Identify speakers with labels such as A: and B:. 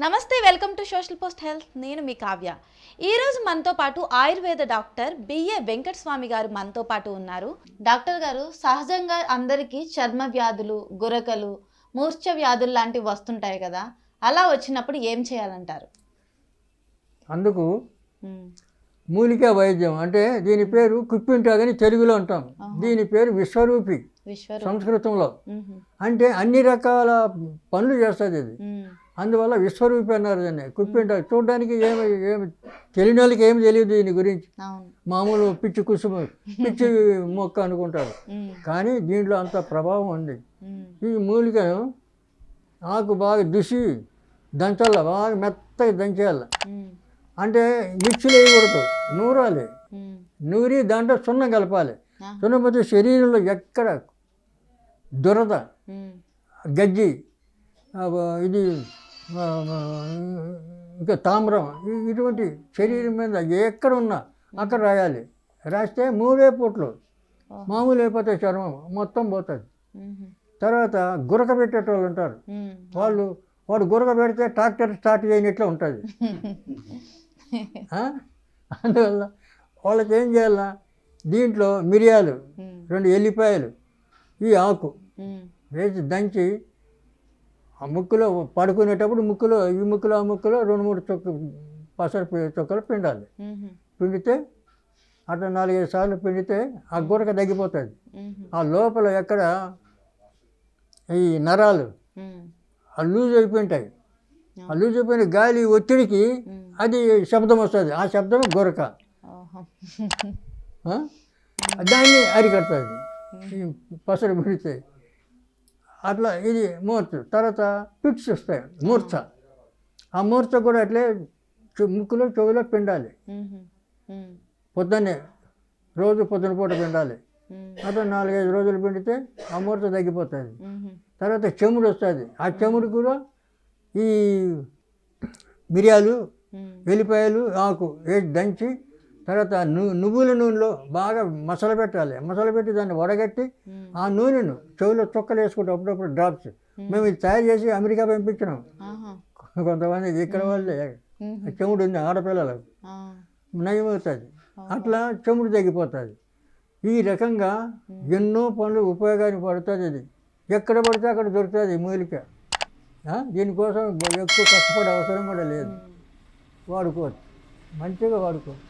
A: నమస్తే, welcome to social post health. నేను మీ కావ్య. ఈరోజు మనతో పాటు ఆయుర్వేద డాక్టర్ బిఏ వెంకటస్వామి గారు మనతో పాటు ఉన్నారు. డాక్టర్ గారు, సహజంగా అందరికీ చర్మ వ్యాధులు, గురకలు, మూర్ఛ వ్యాధులు లాంటివి వస్తుంటాయి కదా, అలా వచ్చినప్పుడు ఏం చేయాలంటారు?
B: అందుకు మూలికా వైద్యం అంటే దీని పేరు కుప్పింటాగని తెలుగులో అంటాం. దీని పేరు విశ్వరూపి సంస్కృతంలో. అంటే అన్ని రకాల పనులు చేస్తుంది ఇది. అందువల్ల విశ్వరూపి అన్నారు దాన్ని. కుప్పింట చూడడానికి ఏమి తెలియని వాళ్ళకి ఏమి తెలియదు దీని గురించి. మామూలు పిచ్చి కుసుమ పిచ్చి మొక్క అనుకుంటారు, కానీ దీంట్లో అంత ప్రభావం ఉంది. ఈ మూలికను ఆకు బాగా దుసి దంచాల, బాగా మెత్తగా దంచేయాల. అంటే మిక్సీలు వేయకూడదు, నూరాలి. నూరి దాంట్లో సున్నం కలపాలి. సున్నం పోతే శరీరంలో ఎక్కడ దురద, గజ్జి, ఇది ఇంకా తామ్రం, ఇటువంటి శరీరం మీద ఎక్కడ ఉన్నా అక్కడ రాయాలి. రాస్తే 3 పూట్లు మామూలు అయిపోతాయి, చర్మం మొత్తం పోతుంది. తర్వాత గురక పెట్టేటోళ్ళు ఉంటారు, వాడు గురక పెడితే ట్రాక్టర్ స్టార్ట్ చేయనట్లు ఉంటుంది. అందువల్ల వాళ్ళకి ఏం చేయాలా, దీంట్లో మిరియాలు, 2 ఎల్లిపాయలు, ఈ ఆకు వేసి దంచి ఆ ముక్కులో పడుకునేటప్పుడు ముక్కులో ఈ ముక్కులో ఆ ముక్కులో 2-3 పసరు చుక్కలు పిండాలి. పిండితే అట్లా 4-5 సార్లు పిండితే ఆ గురక తగ్గిపోతుంది. ఆ లోపల ఎక్కడ ఈ నరాలు ఆ లూజ్ అయిపోయింటాయి, ఆ లూజ్ అయిపోయిన గాలి ఒత్తిడికి అది శబ్దం వస్తుంది. ఆ శబ్దం గురక, దాన్ని అరికడుతుంది పసరు పిండితే. అట్లా ఇది మూర్ఛ. తర్వాత పిట్స్ వస్తాయి, మూర్ఛ. ఆ మూర్ఛ కూడా అట్లే ముక్కులో చెవులో పిండాలి. పొద్దున్నే రోజు పొద్దున పూట పిండాలి. అట్లా 4-5 రోజులు పిండితే ఆ మూర్ఛ తగ్గిపోతుంది. తర్వాత చెముడు వస్తుంది. ఆ చెముడు కూడా ఈ మిరియాలు, వెల్లిపాయలు, ఆకు వేసి దంచి తర్వాత నువ్వుల నూనెలో బాగా మసాలా పెట్టాలి. మసాలా పెట్టి దాన్ని వడగట్టి ఆ నూనెను చెవులో చుక్కలు వేసుకుంటాం అప్పుడప్పుడు డ్రాప్స్. మేము ఇది తయారు చేసి అమెరికా పంపించినాం కొంతమందికి. ఇక్కడ వాళ్ళే చెముడు ఉంది ఆడపిల్లలకు, నయమవుతుంది. అట్లా చెముడు తగ్గిపోతుంది. ఈ రకంగా ఎన్నో పనులు ఉపయోగానికి పడుతుంది. ఇది ఎక్కడ పడితే అక్కడ దొరుకుతుంది మూలిక. దీనికోసం ఎక్కువ కష్టపడే అవసరం కూడా లేదు. వాడుకోవచ్చు, మంచిగా వాడుకోవచ్చు.